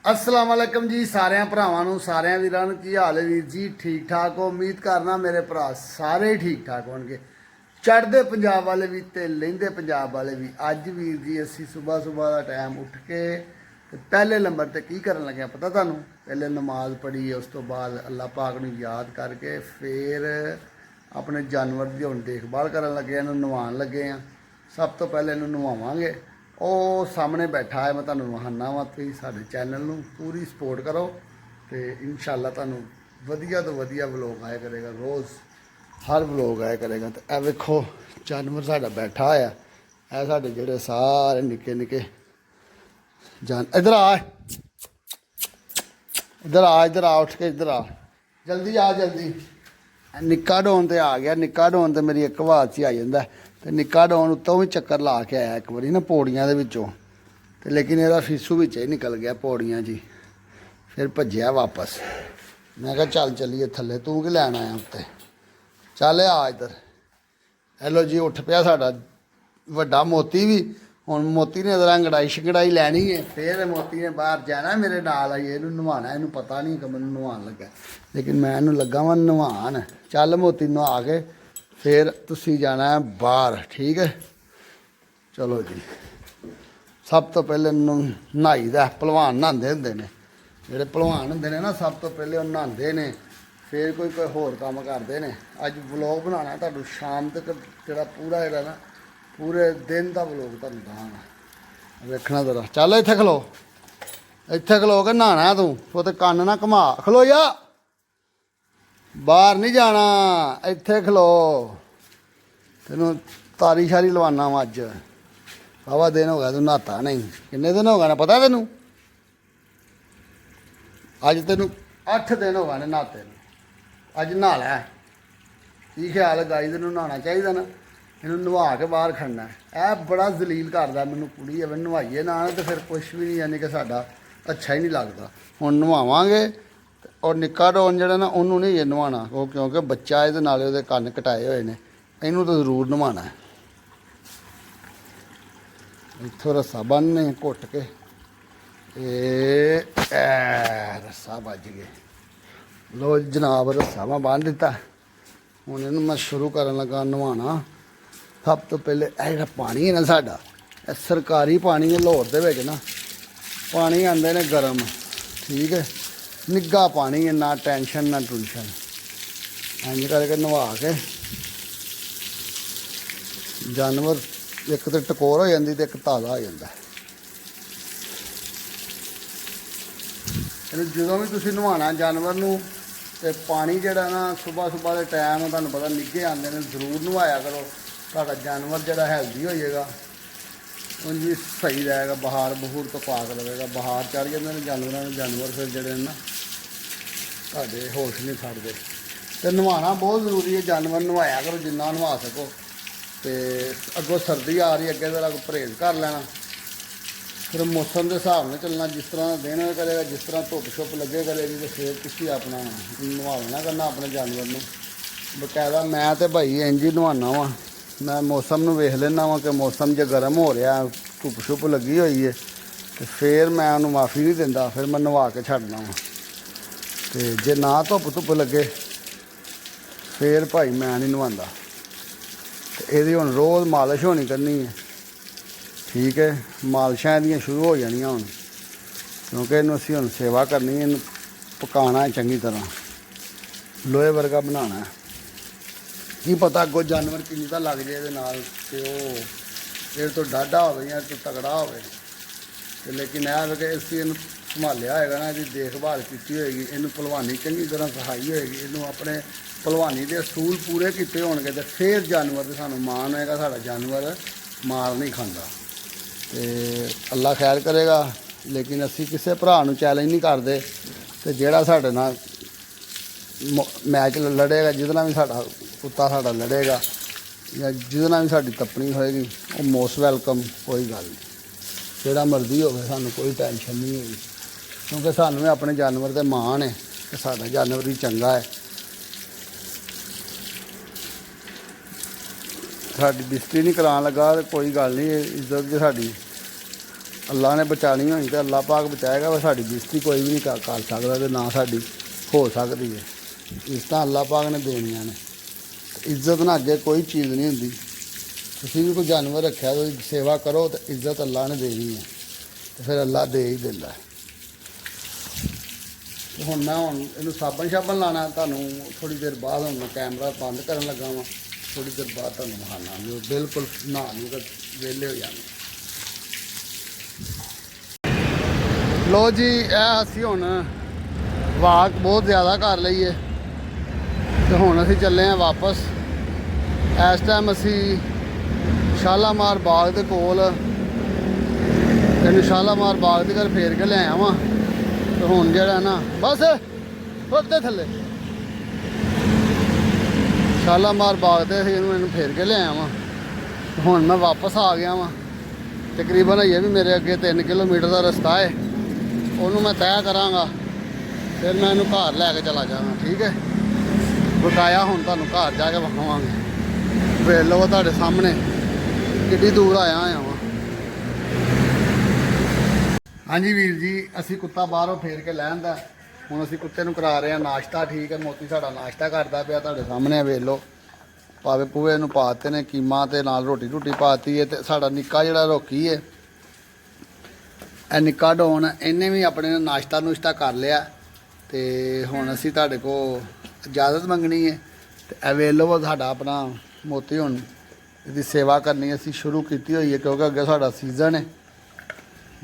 अस्सलाम वालेकुम जी सारे भरावां नूं सारे वीरां नूं की हाल है वीर जी ठीक ठाक हो। उम्मीद करना मेरे भरा सारे ही ठीक ठाक होणगे। चढ़दे पंजाब वाले भी ते लहिंदे पंजाब वाले भी। अज वीर जी असीं सुबह सुबह का टाइम उठ के ते पहले नंबर ते की करन लगे पता तुहानूं? पहले नमाज पढ़ी, उस तो बाद अल्लाह पाक नूं याद करके फिर अपने जानवर की हुण देखभाल करन लगे, इहनूं नवाउण लगे आ। सब तो पहले इहनूं नवावांगे। ਉਹ ਸਾਹਮਣੇ ਬੈਠਾ ਹੈ, ਮੈਂ ਤੁਹਾਨੂੰ ਵਹਾਨਾ ਵਾ। ਤੁਸੀਂ ਸਾਡੇ ਚੈਨਲ ਨੂੰ ਪੂਰੀ ਸਪੋਰਟ ਕਰੋ ਤੇ ਇਨਸ਼ਾਅੱਲਾ ਤੁਹਾਨੂੰ ਵਧੀਆ ਤੋਂ ਵਧੀਆ ਵਲੋਗ ਆਇਆ ਕਰੇਗਾ। ਰੋਜ਼ ਹਰ ਵਲੋਗ ਆਇਆ ਕਰੇਗਾ। ਤੇ ਇਹ ਵੇਖੋ ਜਾਨਵਰ ਸਾਡਾ ਬੈਠਾ ਹੋਇਆ। ਇਹ ਸਾਡੇ ਜਿਹੜੇ ਸਾਰੇ ਨਿੱਕੇ ਨਿੱਕੇ ਇੱਧਰ ਆ, ਇੱਧਰ ਆ ਉੱਠ ਕੇ ਇੱਧਰ ਆ, ਜਲਦੀ ਆ ਜਲਦੀ। ਨਿੱਕਾ ਡੋਨ ਤੇ ਆ ਗਿਆ। ਨਿੱਕਾ ਡੋਨ ਤੇ ਮੇਰੀ ਇੱਕ ਵਾਰ 'ਚ ਹੀ ਆ ਜਾਂਦਾ। ਤੇ ਨਿੱਕਾ ਡਾਉਨ ਉੱਤੋਂ ਵੀ ਚੱਕਰ ਲਾ ਕੇ ਆਇਆ ਇੱਕ ਵਾਰੀ ਨਾ ਪੌੜੀਆਂ ਦੇ ਵਿੱਚੋਂ। ਤੇ ਲੇਕਿਨ ਇਹਦਾ ਫੀਸੂ ਵਿੱਚ ਹੀ ਨਿਕਲ ਗਿਆ ਪੌੜੀਆਂ 'ਚ ਹੀ। ਫਿਰ ਭੱਜਿਆ ਵਾਪਸ। ਮੈਂ ਕਿਹਾ ਚੱਲ ਚੱਲੀਏ ਥੱਲੇ, ਤੂੰ ਕੀ ਲੈਣ ਆਇਆ ਉੱਤੇ? ਚੱਲ ਆ ਇੱਧਰ। ਹੈਲੋ ਜੀ, ਉੱਠ ਪਿਆ ਸਾਡਾ ਵੱਡਾ ਮੋਤੀ ਵੀ। ਹੁਣ ਮੋਤੀ ਨੇ ਜ਼ਰਾ ਅੰਗੜਾਈ ਸ਼ੰਗੜਾਈ ਲੈਣੀ ਹੈ। ਫਿਰ ਮੋਤੀ ਨੇ ਬਾਹਰ ਜਾਣਾ ਮੇਰੇ ਨਾਲ ਆਈਏ, ਇਹਨੂੰ ਨਵਾਉਣਾ। ਇਹਨੂੰ ਪਤਾ ਨਹੀਂ ਕਿ ਮੈਨੂੰ ਨਵਾਉਣ ਲੱਗਾ, ਲੇਕਿਨ ਮੈਂ ਇਹਨੂੰ ਲੱਗਾ ਵਾਂ ਨਵਾਉਣ। ਚੱਲ ਮੋਤੀ ਨਵਾ ਕੇ फिर तुसी जाना है बाहर, ठीक है? चलो जी। सब तो पहले नहाई दा भलवान नहाते होंगे ने, जोड़े भलवान होंगे ने ना, सब तो पहले वो नहाते ने, फिर कोई होर काम करते हैं। अज व्लॉग बनाना तुहानूं शाम तक जोड़ा पूरा जोड़ा ना पूरे दिन का व्लॉग तुहानूं दवांगा, वेखना जरा। चल इत्थे खलो, इत्थे खलो के नहाना तूं। वो तो कन्न ना घुमा, खलो जा, बाहर नहीं जाना, इत्थे खलो। तेनों तारी शारी लवाना वा। अज वाहवा दिन हो गया तू नहाता नहीं। किन्ने दिन हो गए ना पता तेनों? अज तेनों 8 दिन हो गए ने नहाते ने। अज नहा लै। की ख्याल है गाई? तेनों नहाना चाहिए ना। इनू नवा के बाहर खड़ना है। यह बड़ा जलील करता मैनू कुड़ी। अगर नवाइए ना तो फिर कुछ भी नहीं, यानी कि साडा अच्छा ही नहीं लगता। हुण नवावांगे। और निक्का डॉन जड़ा ना उन्होंने नहीं ये नवाना, वो क्योंकि बच्चा ये नाले वो कन्न कटाए हुए ने। इनू तो जरूर नवाना है। इत्थों रस्सा बन्नने घुट के, रस्सा बज गए। लो जनाब, रस्सा मैं बन दिता। हुण इनू मैं शुरू करन लगा नवाना। सब तो पहले यह पानी है ना साडा, सरकारी पानी है लाहौर दे विच ना। पानी आंदे ने गर्म, ठीक है, निग्गा पानी है, ना टेंशन ना टूंशन। इंज करके नवा के जानवर एक तो टकोर हो जाती तो एक ताज़ा हो जाता है। जो भी तुम नवाना जानवर नूं ते पानी जड़ा ना सुबह सुबह के टाइम तुहानूं पता निग्गे आते हैं, जरूर नवाया करो। तुहाडा जानवर जड़ा हैल्दी हो जाएगा, उंज भी सही रहेगा, बहार बहूर तो पाक रहेगा। बहार चढ़ जाते हैं जानवरों, जानवर फिर जड़े ना तुहाडे होश नहीं छड्डदे। तो नवाना बहुत जरूरी है। जानवर नवाया करो जिन्ना नवा सको। तो अगों सर्दी आ रही, अगे जरा परहेज कर लेना। फिर मौसम के हिसाब से चलना, जिस तरह दिन करेगा, जिस तरह धुप छुप लगे करेगी, तो फिर तुसीं अपना नवाना करना अपने जानवर नूं बकायदा। मैं तो भाई इंज ही नवाना वा। मैं मौसम नूं वेख लेना वा कि मौसम जो गर्म हो रहा, धुप छुप लगी हुई है, तो फिर मैं उन्होंने माफ़ी नहीं दिंदा, फिर मैं नवा के छड्डना वा। तो जे ना धुप धुप लगे फिर भाई मैं नहीं नवांदा। तो यदी हुण रोज़ मालिश होनी करनी है, ठीक है? मालिशां इहदियां शुरू हो जानियां हुण, क्योंकि इनूं असीं हुण सेवा करनी है, पकाना है चंगी तरह, लोहे वर्गा बनाना है। की पता अगों जानवर किन्नी दा लग जाए नाल, ते ओह इहदे तो डाढा होवे या तो तगड़ा होवे। ते लेकिन यह कि असीं इहनूं संभालिया होएगा ना, इसकी देखभाल की होएगी, इनू भलवानी चंगी तरह सिखाई होएगी, इनू अपने भलवानी के असूल पूरे किए होणगे, तो फिर जानवर से सानू मान होएगा, साडा जानवर मार नहीं खाता। तो अल्लाह खैर करेगा। लेकिन असी किसी भरा नूं चैलेंज नहीं करते। तो जिहड़ा साडे नाल मैच लड़ेगा, जिहदे भी साडा कुत्ता साडा लड़ेगा या जिहदे भी साडी तपनी होएगी, वो मोस्ट वैलकम, कोई गल नहीं। जिहड़ा मर्जी होवे, सानू कोई टेंशन नहीं होगी, क्योंकि सानू भी अपने जानवर ते मान है कि साडा जानवर ही चंगा है। साडी बेइज्जती नहीं करान लगा, कोई गल नहीं, इज्जत की साडी ਅੱਲਾ ਨੇ ਬਚਾਣੀ ਹੋਈ ਤੇ ਅੱਲਾ ਪਾਕ ਬਚਾਏਗਾ। ਵਾ ਸਾਡੀ ਬੇਇੱਜ਼ਤੀ ਕੋਈ ਵੀ ਨਹੀਂ ਕਰ ਸਕਦਾ ਤੇ ਨਾ ਸਾਡੀ ਹੋ ਸਕਦੀ ਹੈ। ਇੱਜ਼ਤਾਂ ਅੱਲਾ ਪਾਕ ਨੇ ਦੇਣੀਆਂ ਨੇ। ਇੱਜ਼ਤ ਨਾਲ ਅੱਗੇ ਕੋਈ ਚੀਜ਼ ਨਹੀਂ ਹੁੰਦੀ। ਤੁਸੀਂ ਵੀ ਕੋਈ ਜਾਨਵਰ ਰੱਖਿਆ ਉਹਦੀ ਸੇਵਾ ਕਰੋ ਤੇ ਇੱਜ਼ਤ ਅੱਲਾ ਨੇ ਦੇਣੀ ਹੈ ਤੇ ਫਿਰ ਅੱਲਾ ਦੇ ਹੀ ਦਿੰਦਾ। ਤੇ ਹੁਣ ਇਹਨੂੰ ਸਾਬਣ ਲਾਣਾ ਤੁਹਾਨੂੰ ਥੋੜੀ ਦੇਰ ਬਾਅਦ। ਹੁਣ ਮੈਂ ਕੈਮਰਾ ਬੰਦ ਕਰਨ ਲੱਗਾ ਵਾਂ, ਥੋੜੀ ਦੇਰ ਬਾਅਦ ਤੁਹਾਨੂੰ ਦਿਖਾਣਾ। ਬਿਲਕੁਲ ਨਹਾ ਨੂੰ ਕੇ ਵਿਹਲੇ ਹੋ ਜਾਣਾ। ਲੋ ਜੀ, ਇਹ ਅਸੀਂ ਹੁਣ ਵਾਕ ਬਹੁਤ ਜ਼ਿਆਦਾ ਕਰ ਲਈਏ ਤੇ ਹੁਣ ਅਸੀਂ ਚੱਲੇ ਹਾਂ ਵਾਪਸ। ਇਸ ਟਾਈਮ ਅਸੀਂ ਸ਼ਾਲਾਮਾਰ ਬਾਗ ਦੇ ਕੋਲ ਇਹਨੂੰ ਸ਼ਾਲਾਮਾਰ ਬਾਗ ਦੇ ਘਰ ਫੇਰ ਕੇ ਲਿਆਇਆ ਵਾਂ ਤੇ ਹੁਣ ਜਿਹੜਾ ਨਾ ਬਸ ਉੱਤੇ ਥੱਲੇ ਸ਼ਾਲਾਮਾਰ ਬਾਗ ਤੇ ਅਸੀਂ ਇਹਨੂੰ ਫੇਰ ਕੇ ਲਿਆਇਆ ਵਾਂ। ਹੁਣ ਮੈਂ ਵਾਪਸ ਆ ਗਿਆ ਵਾਂ। ਤਕਰੀਬਨ ਇਹ ਵੀ ਮੇਰੇ ਅੱਗੇ 3 ਕਿਲੋਮੀਟਰ ਦਾ ਰਸਤਾ ਹੈ, ਉਹਨੂੰ ਮੈਂ ਤੈਅ ਕਰਾਂਗਾ ਫਿਰ ਮੈਂ ਇਹਨੂੰ ਘਰ ਲੈ ਕੇ ਚਲਾ ਜਾਵਾਂਗਾ। ਠੀਕ ਹੈ, ਬਕਾਇਆ ਹੁਣ ਤੁਹਾਨੂੰ ਘਰ ਜਾ ਕੇ ਵਿਖਾਵਾਂਗੇ। ਵੇਖ ਲਓ ਤੁਹਾਡੇ ਸਾਹਮਣੇ ਕਿੱਡੀ ਦੂਰ ਆਇਆ ਵਾਂ। ਹਾਂਜੀ ਵੀਰ ਜੀ, ਅਸੀਂ ਕੁੱਤਾ ਬਾਹਰੋਂ ਫੇਰ ਕੇ ਲੈ ਆਂਦਾ। ਹੁਣ ਅਸੀਂ ਕੁੱਤੇ ਨੂੰ ਕਰਾ ਰਹੇ ਹਾਂ ਨਾਸ਼ਤਾ। ਠੀਕ ਹੈ, ਮੋਤੀ ਸਾਡਾ ਨਾਸ਼ਤਾ ਕਰਦਾ ਪਿਆ, ਤੁਹਾਡੇ ਸਾਹਮਣੇ ਵੇਖ ਲਓ। ਪਾਵੇ ਪੂਵੇ ਨੂੰ ਪਾਤੇ ਨੇ ਕੀਮਾ ਤੇ ਨਾਲ ਰੋਟੀ ਪਾਤੀ ਹੈ। ਤੇ ਸਾਡਾ ਨਿੱਕਾ ਜਿਹੜਾ ਰੋਕੀ ਹੈ, ਇਹ ਨਿੱਕਾ ਡੋਨ, ਇਹਨੇ ਵੀ ਆਪਣੇ ਨਾਸ਼ਤਾ ਕਰ ਲਿਆ। ਤੇ ਹੁਣ ਅਸੀਂ ਤੁਹਾਡੇ ਕੋਲ ਇਜਾਜ਼ਤ ਮੰਗਣੀ ਹੈ ਤੇ ਇਹ ਵੇਖ ਲਓ ਸਾਡਾ ਆਪਣਾ ਮੋਤੀ। ਹੁਣ ਇਹਦੀ ਸੇਵਾ ਕਰਨੀ ਅਸੀਂ ਸ਼ੁਰੂ ਕੀਤੀ ਹੋਈ ਹੈ ਕਿਉਂਕਿ ਅੱਗੇ ਸਾਡਾ ਸੀਜ਼ਨ ਹੈ,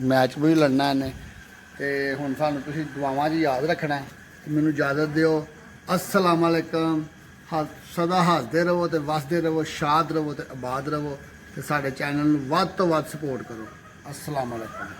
ਮੈਚ ਵੀ ਲੜਨਾ ਇਹਨੇ। ਤੇ ਹੁਣ ਸਾਨੂੰ ਤੁਸੀਂ ਦੁਆਵਾਂ 'ਚ ਯਾਦ ਰੱਖਣਾ। ਮੈਨੂੰ ਇਜਾਜ਼ਤ ਦਿਓ। अस्सलाम वालेकुम। सदा हसदे रहो तो वसदे रहो, शाद रहो तो आबाद रहो। तो साडे चैनल नूं वध तो वध सपोर्ट करो। अस्सलाम वालेकुम।